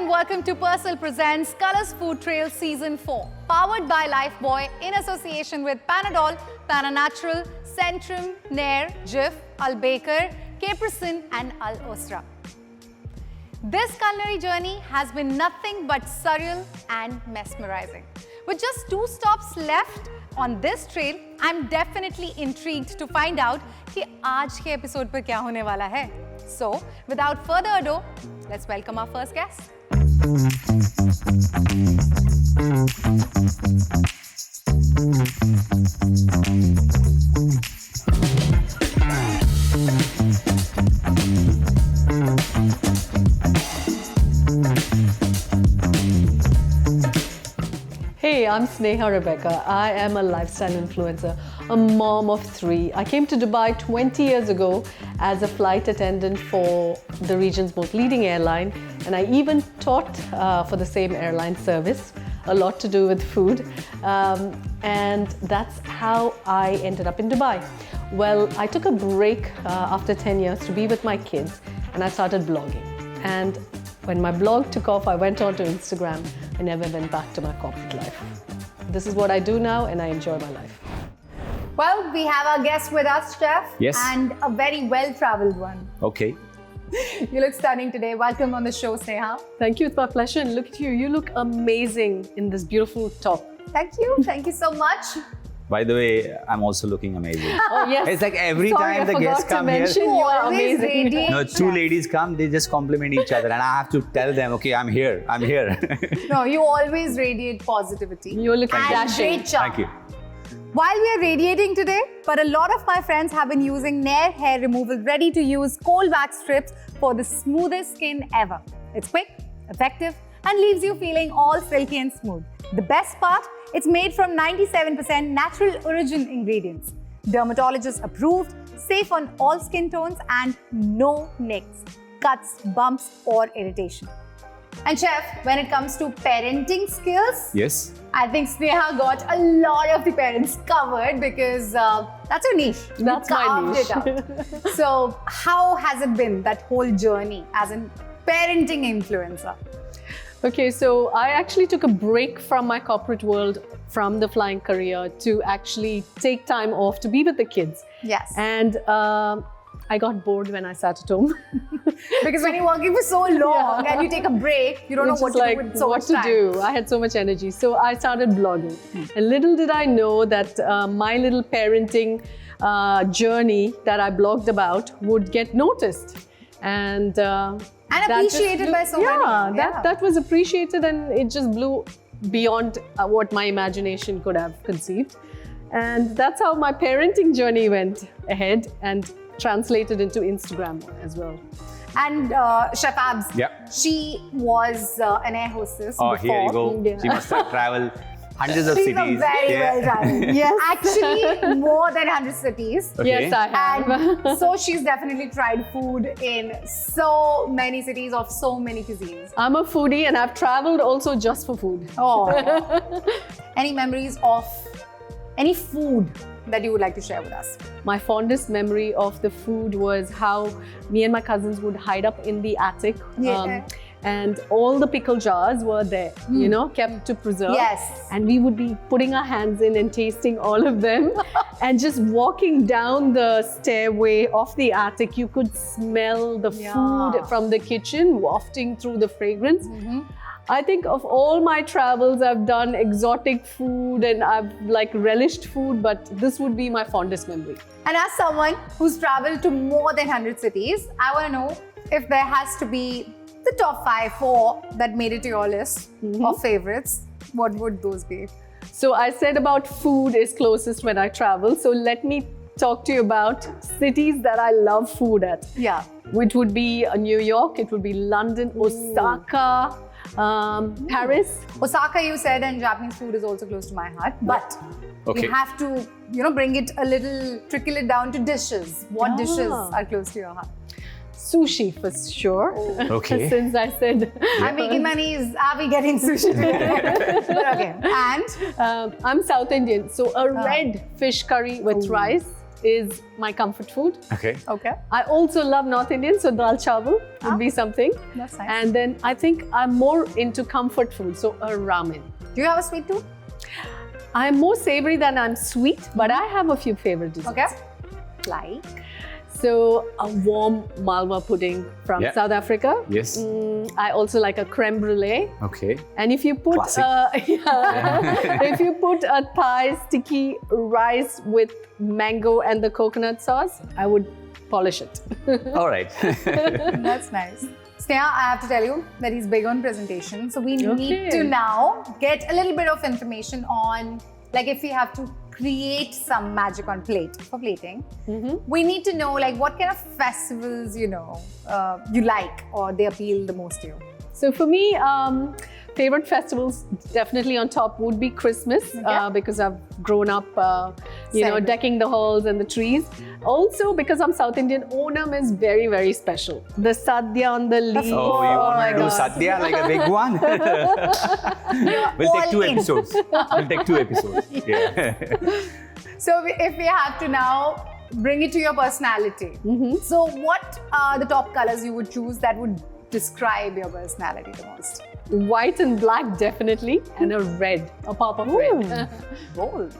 and welcome to Persil Presents Colors Food Trail Season 4, powered by Lifebuoy in association with Panadol, Pananatural, Centrum, Nair, Jif, Al-Baker, Capricin and Al-Osra. This culinary journey has been nothing but surreal and mesmerizing. With just 2 stops left on this trail, I'm definitely intrigued to find out कि आज के episode पर क्या होने वाला है. So, without further ado, let's welcome our first guest. Hey, I'm Sneha Rebecca. I am a lifestyle influencer, a mom of 3. I came to Dubai 20 years ago as a flight attendant for the region's most leading airline, and I even taught for the same airline service, a lot to do with food, and that's how I ended up in Dubai. Well, I took a break after 10 years to be with my kids, and I started blogging. And when my blog took off, I went on to Instagram. I never went back to my corporate life. This is what I do now, and I enjoy my life. Well, we have our guest with us, Chef. Yes. And a very well-traveled one. Okay. You look stunning today. Welcome on the show, Sneha. Thank you, it's my pleasure. And look at you, you look amazing in this beautiful top. Thank you. Thank you so much. By the way, I'm also looking amazing. Oh, yes. It's like every Sorry, time I the guests forgot to come here, mention you are Always amazing. radiate. no, 2 Chef. ladies come, they just compliment each other, and I have to tell them, okay, I'm here. No, you always radiate positivity. You're looking and dashing. great charm. Thank you. While we are radiating today, but a lot of my friends have been using Nair hair removal ready-to-use cold wax strips for the smoothest skin ever. It's quick, effective, and leaves you feeling all silky and smooth. The best part, it's made from 97% natural origin ingredients. Dermatologist approved, safe on all skin tones, and no nicks, cuts, bumps, or irritation. And Chef, when it comes to parenting skills, Yes. I think Sneha got a lot of the parents covered because that's your niche. That's You my carved niche. it out. So how has it been, that whole journey as a parenting influencer? Okay, so I actually took a break from my corporate world, from the flying career, to actually take time off to be with the kids. Yes. And I got bored when I sat at home. Because when you're working for so long and you take a break, you don't know It's what just to do with so what much to time. do. I had so much energy. So I started blogging. And little did I know that my little parenting journey that I blogged about would get noticed. And that just appreciated by so many. Yeah, that was appreciated, and it just blew beyond what my imagination could have conceived. And that's how my parenting journey went ahead and translated into Instagram as well. And Chef Abs, Yeah. she was an air hostess Oh, before. here you go. Yeah. She must have traveled hundreds of She's cities. a very well-traveled. Yes. Actually, more than 100 cities. Okay. Yes, I have. And so she's definitely tried food in so many cities of so many cuisines. I'm a foodie, and I've traveled also just for food. Oh. Any memories of any food that you would like to share with us? My fondest memory of the food was how me and my cousins would hide up in the attic. Yeah. And all the pickle jars were there, you know, kept to preserve. Yes. And we would be putting our hands in and tasting all of them. And just walking down the stairway of the attic, you could smell the food from the kitchen wafting through the fragrance. I think of all my travels, I've done exotic food and I've like relished food, but this would be my fondest memory. And as someone who's traveled to more than 100 cities, I want to know if there has to be the top 5, 4 that made it to your list of favorites. What would those be? So I said about food is closest when I travel. So let me talk to you about cities that I love food at. Yeah. Which would be New York, it would be London, Osaka, Paris. Osaka, you said, and Japanese food is also close to my heart. But Okay. we have to, bring it a little, trickle it down to dishes. What dishes are close to your heart? Sushi for sure. Okay. Since I said I'm making money. Are we getting sushi together? But okay. And I'm South Indian, so a red fish curry with rice is my comfort food. Okay. Okay. I also love North Indian, so dal chawal would be something. That's nice. And then I think I'm more into comfort food, so a ramen. Do you have a sweet tooth? I'm more savory than I'm sweet, but I have a few favorite desserts. Okay. Like? So a warm malwa pudding from Yeah. South Africa. Yes. I also like a creme brulee. Okay. And if you put if you put a Thai sticky rice with mango and the coconut sauce, I would polish it. All right. That's nice. Sneha, I have to tell you that he's big on presentation. So we need Okay. to now get a little bit of information on, like, if we have to create some magic on plate for plating, we need to know, like, what kind of festivals, you like or they appeal the most to you. So for me, favorite festivals definitely on top would be Christmas because I've grown up, decking the halls and the trees. Also, because I'm South Indian, Onam is very, very special. The sadhya on the leaf. Oh, you want to do sadhya like a big one? We'll take 2 episodes. We'll take 2 episodes. Yeah. So if we have to now bring it to your personality, so what are the top colors you would choose that would describe your personality the most? White and black, definitely, and a red, a pop of red. Bold.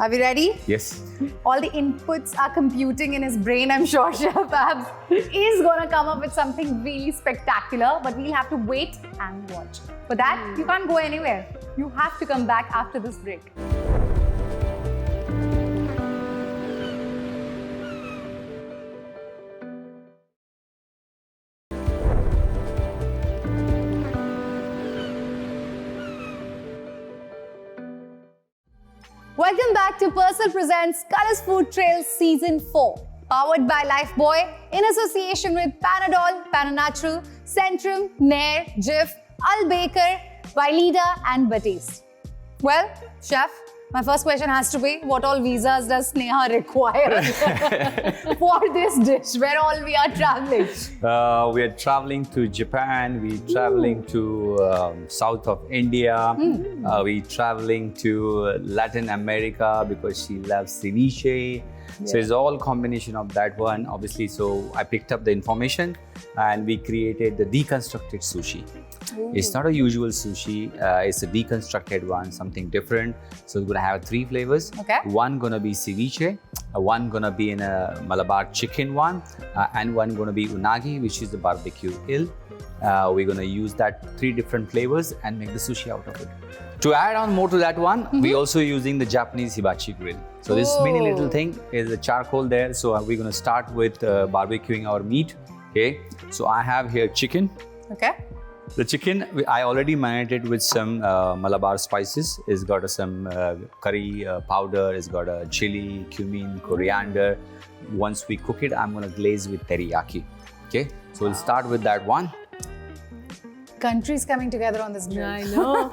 Are we ready? Yes. All the inputs are computing in his brain. I'm sure Chef Abs is going to come up with something really spectacular, but we'll have to wait and watch. For that, you can't go anywhere. You have to come back after this break. Welcome back to Purcell Presents Colors Food Trail Season 4, powered by Lifebuoy in association with Panadol, Pananatural, Centrum, Nair, Jif, Al Baker, Vileda and Batiste. Well, Chef, my first question has to be, what all visas does Sneha require for this dish? Where all we are traveling? We are traveling to Japan. We're traveling to south of India. We're traveling to Latin America because she loves ceviche. So it's all combination of that one, obviously. So I picked up the information and we created the deconstructed sushi. It's not a usual sushi, it's a deconstructed one, something different. So it's gonna have 3 flavors. Okay. One gonna be ceviche, one gonna be in a Malabar chicken one, and one gonna be unagi, which is the barbecue eel. We're gonna use that 3 different flavors and make the sushi out of it. To add on more to that one, we're also using the Japanese hibachi grill. So this mini little thing is a charcoal there. So we're gonna start with barbecuing our meat. Okay. So I have here chicken. Okay. The chicken, I already marinated with some Malabar spices. It's got some curry powder, it's got a chili, cumin, coriander. Once we cook it, I'm gonna glaze with teriyaki. Okay, so we'll start with that one. Countries coming together on this grill. I know.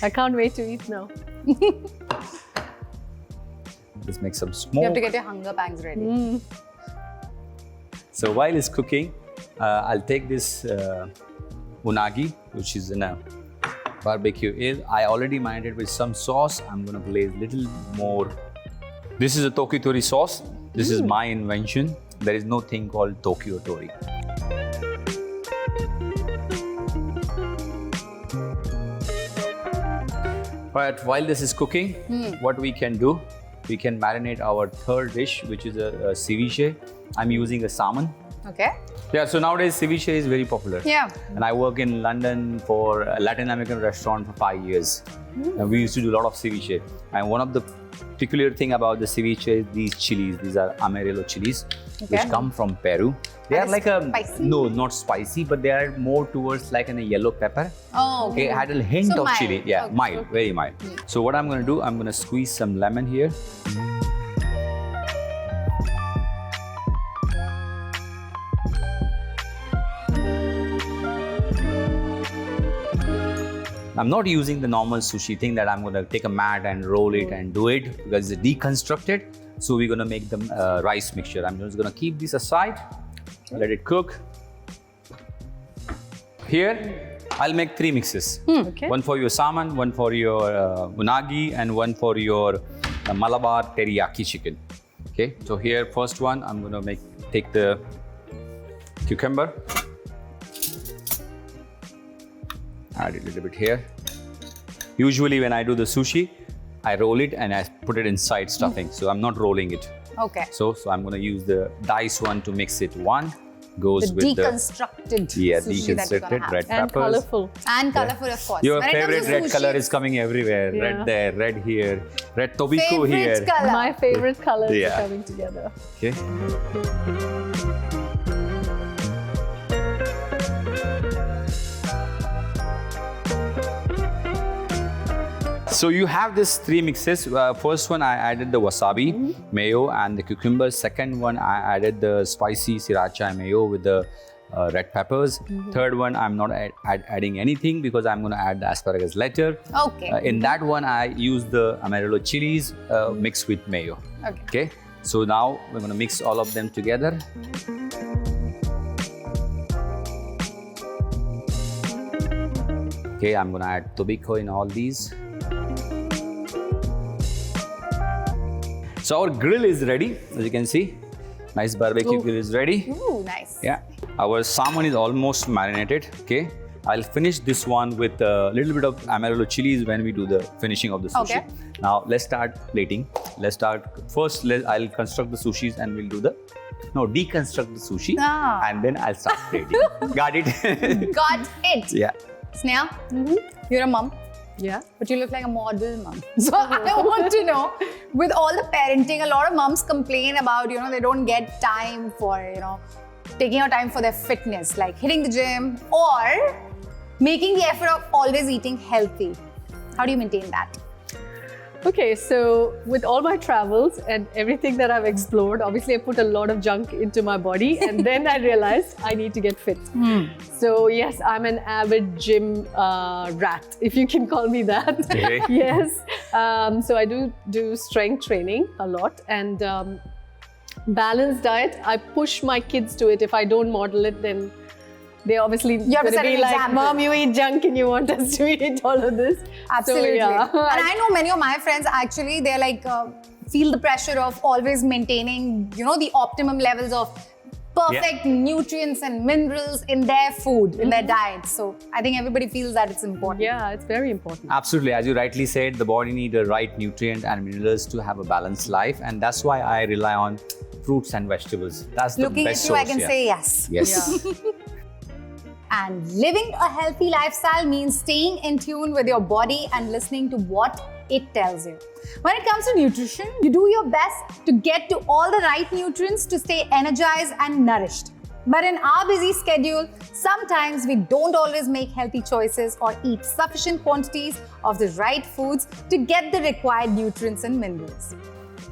I can't wait to eat now. Let's make some You smoke. have to get your hunger pangs ready. So while it's cooking, I'll take this unagi, which is in a barbecue eel. I already marinated with some sauce. I'm gonna glaze little more. This is a tokitori sauce. This is my invention. There is no thing called Tokyo Tori. But while this is cooking, what we can do, we can marinate our third dish, which is a ceviche. I'm using a salmon. Okay. Yeah, so nowadays ceviche is very popular. Yeah. And I work in London for a Latin American restaurant for 5 years. And we used to do a lot of ceviche. And one of the peculiar thing about the ceviche is these chilies. These are Amarillo chilies, which come from Peru. They are like a spicy? no, not spicy, but they are more towards like a yellow pepper. Oh, Okay, had a hint So of mild. chili. Yeah, Okay. mild, very mild. So what I'm going to do, I'm going to squeeze some lemon here. I'm not using the normal sushi thing that I'm going to take a mat and roll it and do it because it's deconstructed. So we're going to make the rice mixture. I'm just going to keep this aside, let it cook. Here, I'll make 3 mixes. Okay. One for your salmon, one for your unagi, and one for your Malabar teriyaki chicken. Okay, so here first one, I'm gonna take the cucumber, add it a little bit here. Usually when I do the sushi, I roll it and I put it inside stuffing. So I'm not rolling it. Okay. So I'm gonna use the diced one to mix it. One goes The with deconstructed the sushi that you're gonna deconstructed have. red And peppers. colorful. And colorful, of course. Your When it comes favorite to red sushi, color is coming everywhere. Yeah. Red there, red here, red tobacco favorite here. color. My favorite colors Yeah. are coming together. Okay. So you have these three mixes. First one, I added the wasabi mayo and the cucumber. Second one, I added the spicy sriracha mayo with the red peppers. Third one, I'm not adding anything because I'm going to add the asparagus later. Okay. In that one, I use the amarillo chilies mixed with mayo. Okay. Okay. So now we're going to mix all of them together. Okay, I'm going to add tobacco in all these. So our grill is ready, as you can see. Nice barbecue grill is ready. Ooh, nice. Yeah, our salmon is almost marinated. Okay, I'll finish this one with a little bit of amarillo chilies when we do the finishing of the sushi. Okay. Now let's start plating. Let's start first. I'll construct the sushis and we'll do deconstruct the sushi, and then I'll start plating. Got it? Got it. Yeah. Sneha, you're a mom. Yeah. But you look like a model mom. So I want to know, with all the parenting, a lot of moms complain about, they don't get time for, taking out time for their fitness, like hitting the gym or making the effort of always eating healthy. How do you maintain that? Okay, so with all my travels and everything that I've explored, obviously I put a lot of junk into my body and then I realized I need to get fit. So yes, I'm an avid gym rat, if you can call me that. Okay. Yes. So I do strength training a lot and balanced diet. I push my kids to it. If I don't model it, then they obviously You have to set be an like, example. Mom, you eat junk and you want us to eat all of this. Absolutely. So, yeah. And I know many of my friends actually, they're like, feel the pressure of always maintaining, the optimum levels of perfect nutrients and minerals in their food, in their diet. So I think everybody feels that it's important. Yeah, it's very important. Absolutely. As you rightly said, the body needs the right nutrient and minerals to have a balanced life. And that's why I rely on fruits and vegetables. That's the Looking best at you, source. I can say yes. Yes. Yeah. And living a healthy lifestyle means staying in tune with your body and listening to what it tells you. When it comes to nutrition, you do your best to get to all the right nutrients to stay energized and nourished. But in our busy schedule, sometimes we don't always make healthy choices or eat sufficient quantities of the right foods to get the required nutrients and minerals.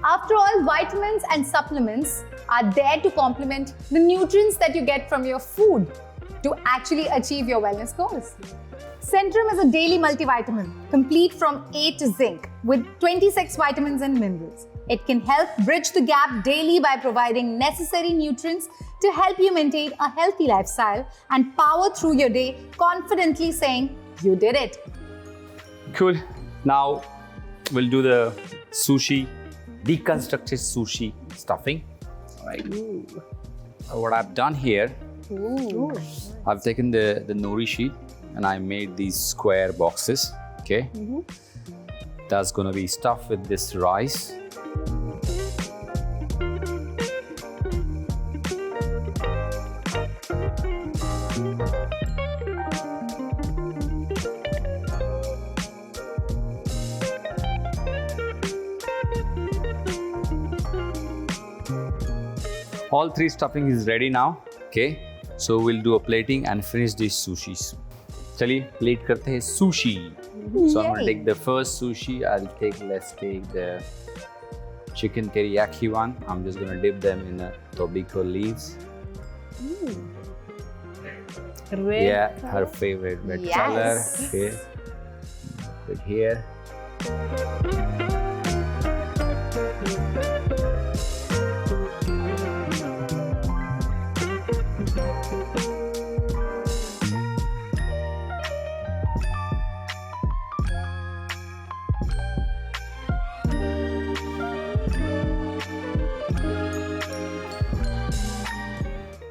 After all, vitamins and supplements are there to complement the nutrients that you get from your food to actually achieve your wellness goals. Centrum is a daily multivitamin, complete from A to zinc, with 26 vitamins and minerals. It can help bridge the gap daily by providing necessary nutrients to help you maintain a healthy lifestyle and power through your day, confidently saying, you did it. Cool. Now we'll do the sushi, deconstructed sushi stuffing. All right. What I've done here, I've taken the nori sheet and I made these square boxes. Okay. That's gonna be stuffed with this rice. All three stuffing is ready now. Okay. So we'll do a plating and finish these sushis. चलिए plate करते हैं sushi. So I'm gonna take the first sushi. Let's take the chicken teriyaki one. I'm just gonna dip them in the tobacco leaves. Red. Yeah, her favorite red color. Yes. Okay. Put here.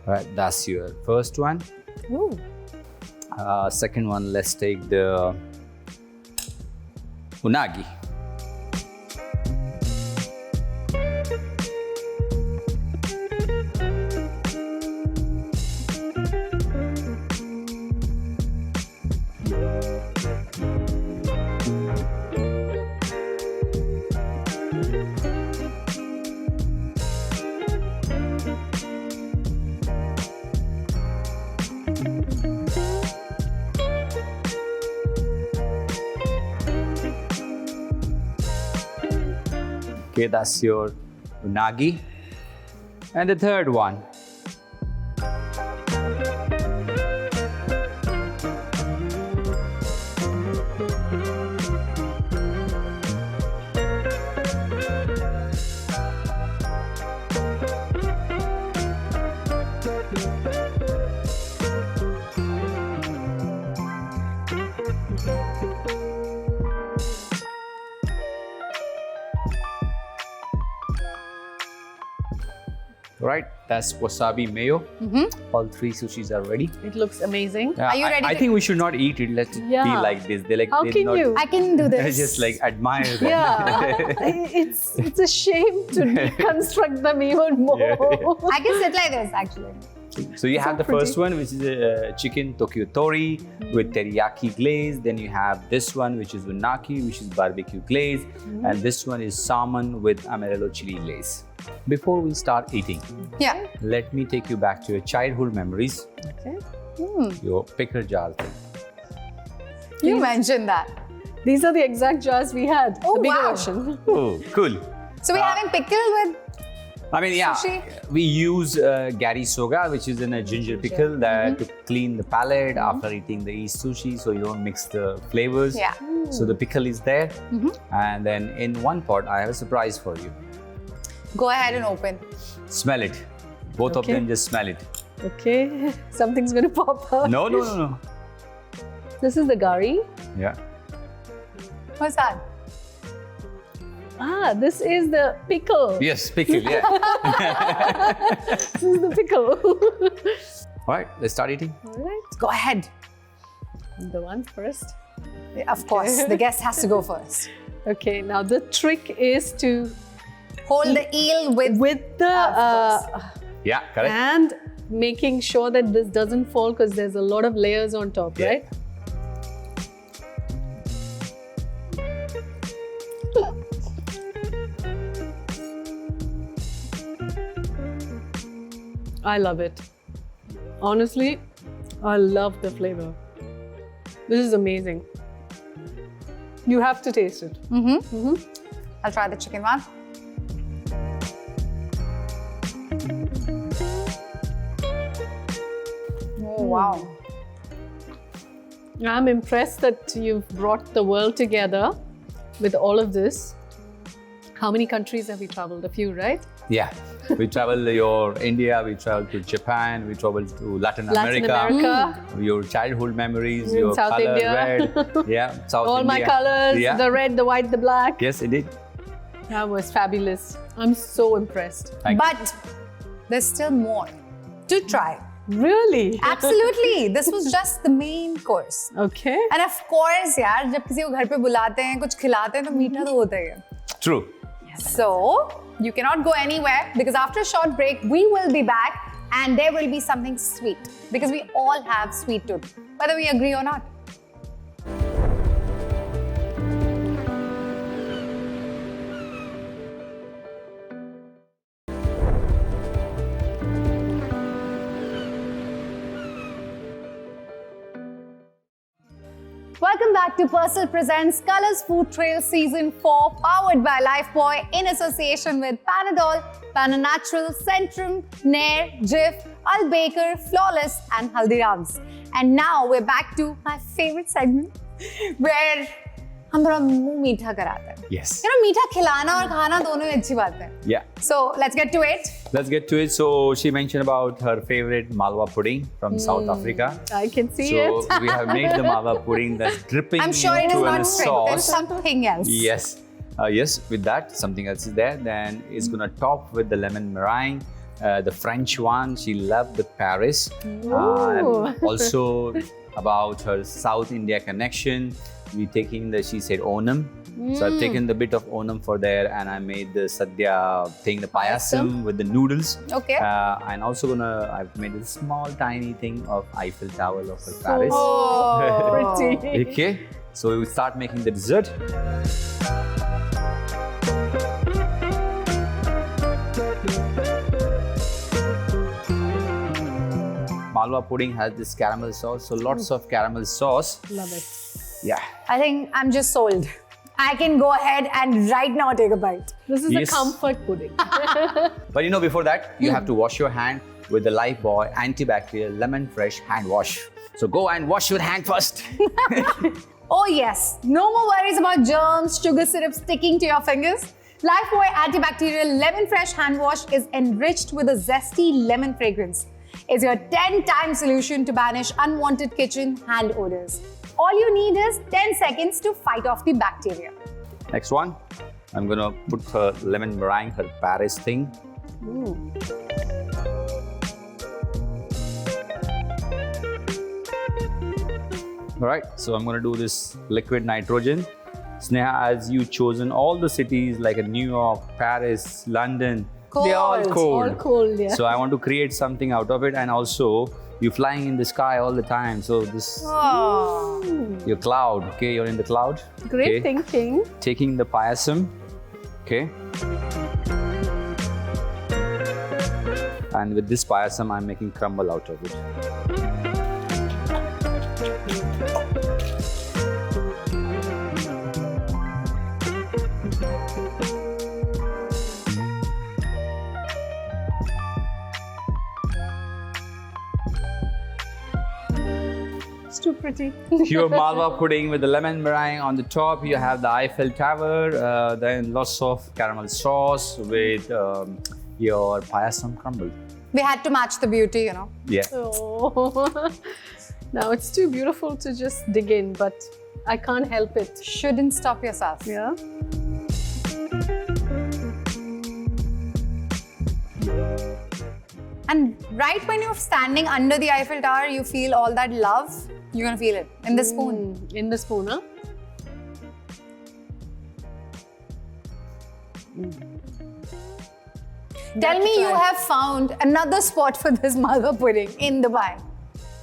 Right, that's your first one. Ooh. Second one, let's take the unagi. Okay, that's your unagi. And the third one. Right, that's wasabi mayo. All three sushis are ready. It looks amazing. Yeah, Are you ready I to- think we should not eat it. Let it be Yeah. like this. They like. How they're can not, you? I can do this. Just like admire them. Yeah, it's a shame to deconstruct them even more. Yeah, I can sit like this actually. So you have the pretty. first one, which is a chicken Tokyo tori with teriyaki glaze. Then you have this one, which is unagi, which is barbecue glaze, and this one is salmon with amarillo chili glaze. Before we start eating, Yeah. let me take you back to your childhood memories. Okay. Your pickle jar thing. You mentioned that. These are the exact jars we had. Oh, the bigger wow. version. Oh, cool. So we're having pickle with I mean, yeah, Sushi? we use gari soga, which is in a ginger pickle that to clean the palate after eating the East sushi, so you don't mix the flavors. Yeah. So the pickle is there, and then in one pot, I have a surprise for you. Go ahead and open. Smell it. Both of Okay. them, just smell it. Okay, something's going to pop out. No, no, no, no. This is the gari. Yeah. What's that? Ah, this is the pickle. Yes, pickle. Yeah. This is the pickle. All right, let's start eating. All right. Go ahead. The one first. Of course, the guest has to go first. Okay, now the trick is to Hold the eel with the Yeah, correct. and making sure that this doesn't fall because there's a lot of layers on top, Yeah. right? I love it. Honestly, I love the flavor. This is amazing. You have to taste it. I'll try the chicken one. Oh, wow. I'm impressed that you've brought the world together with all of this. How many countries have we traveled? A few, right? Yeah. We travel your India, we travel to Japan, we travel to Latin Latin America. Your childhood memories, In your South color India. red. Yeah, South All India. my colors, Yeah. the red, the white, the black. Yes, it did. That was fabulous. I'm so impressed. Thank you. But there's still more to try. Really? Absolutely. This was just the main course. Okay. And of course, यार जब किसी को घर पे बुलाते हैं कुछ खिलाते हैं तो मीठा तो होता ही है. True. So you cannot go anywhere because after a short break we will be back and there will be something sweet because we all have sweet tooth whether we agree or not. Welcome back to Parcel Presents Colors Food Trail Season 4, powered by Lifebuoy in association with Panadol, Pananatural, Centrum, Nair, Jif, Al Baker, Flawless, and Haldirams. And now we're back to my favorite segment, where हम थोड़ा मुंह मीठा कराते हैं. Yes. You know, मीठा खिलाना और खाना दोनों ही अच्छी बात है. Yeah. So let's get to it. Let's get to it. So she mentioned about her favorite malwa pudding from South Africa. I can see So it. we have made the malwa pudding that's dripping I'm sure it is into not a strength. There's sauce. something else. Yes. Yes, with that, something else is there. Then it's gonna top with the lemon meringue The French one, she loved the Paris. Also about her South India connection, she said Onam. So I've taken the bit of Onam for there, and I made the Sadhya thing, the payasam with the noodles. Okay. And also I've made a small tiny thing of Eiffel Tower of Paris. Oh, pretty. Okay. So we start making the dessert. Malwa pudding has this caramel sauce, so lots of caramel sauce. Love it. Yeah. I think I'm just sold. I can go ahead and right now take a bite. This is Yes. a comfort pudding. But before that, you have to wash your hand with the Lifebuoy antibacterial lemon fresh hand wash. So go and wash your hand first. Oh yes, no more worries about germs, sugar syrup sticking to your fingers. Lifebuoy antibacterial lemon fresh hand wash is enriched with a zesty lemon fragrance. It's your 10-time solution to banish unwanted kitchen hand odors. All you need is 10 seconds to fight off the bacteria. Next one, I'm gonna put her lemon meringue, her Paris thing. All right, so I'm gonna do this liquid nitrogen. Sneha, as you chosen all the cities like New York, Paris, London, they're all Cold. cold. All cold, yeah. So I want to create something out of it, and also you're flying in the sky all the time. So this, Oh. your cloud, okay, you're in the cloud. Great okay. thinking. Taking the payasam, okay. And with this payasam, I'm making crumble out of it. It's too pretty. Pure Malwa pudding with the lemon meringue on the top. You have the Eiffel Tower, then lots of caramel sauce with your payasam crumble. We had to match the beauty, Yeah. Oh. Now it's too beautiful to just dig in, but I can't help it. Shouldn't stop yourself. Yeah. And right when you're standing under the Eiffel Tower, you feel all that love. You're gonna feel it in the spoon. In the spoon, huh? Tell me you have found another spot for this Malwa pudding in Dubai.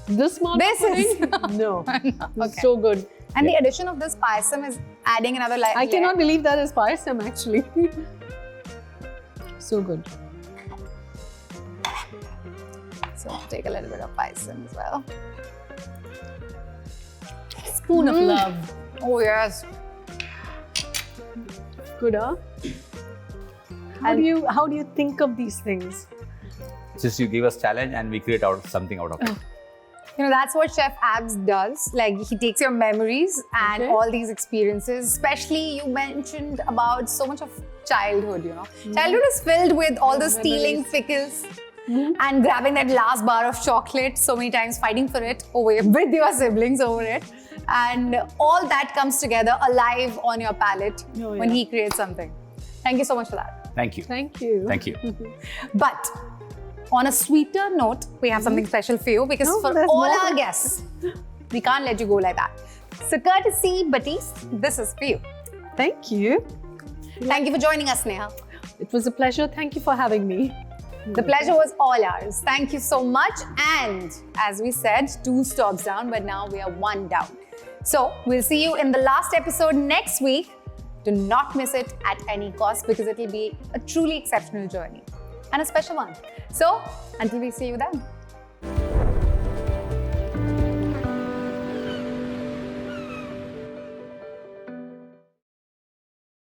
This one? This is- No. It's Okay. so good. And the addition of this payasam is adding another layer. I cannot believe that is payasam actually. So good. So take a little bit of payasam as well. Spoon of love. Oh yes. Good, huh? How do you think of these things? Just you give us challenge and we create something out of it. That's what Chef Abs does. Like, he takes your memories and Okay. all these experiences. Especially, you mentioned about so much of childhood, Childhood is filled with all the stealing Memories. pickles and grabbing that last bar of chocolate so many times, fighting for it with your siblings over it. And all that comes together alive on your palate Oh, when yeah. he creates something. Thank you so much for that. Thank you. Thank you. Thank you. But on a sweeter note, we have something special for you because Oh, for there's all more. our guests, we can't let you go like that. So courtesy Batiste, this is for you. Thank you. Thank you for joining us, Sneha. It was a pleasure. Thank you for having me. The pleasure was all ours. Thank you so much. And as we said, 2 stops down, but now we are 1 down. So we'll see you in the last episode next week. Do not miss it at any cost because it will be a truly exceptional journey and a special one. So until we see you then.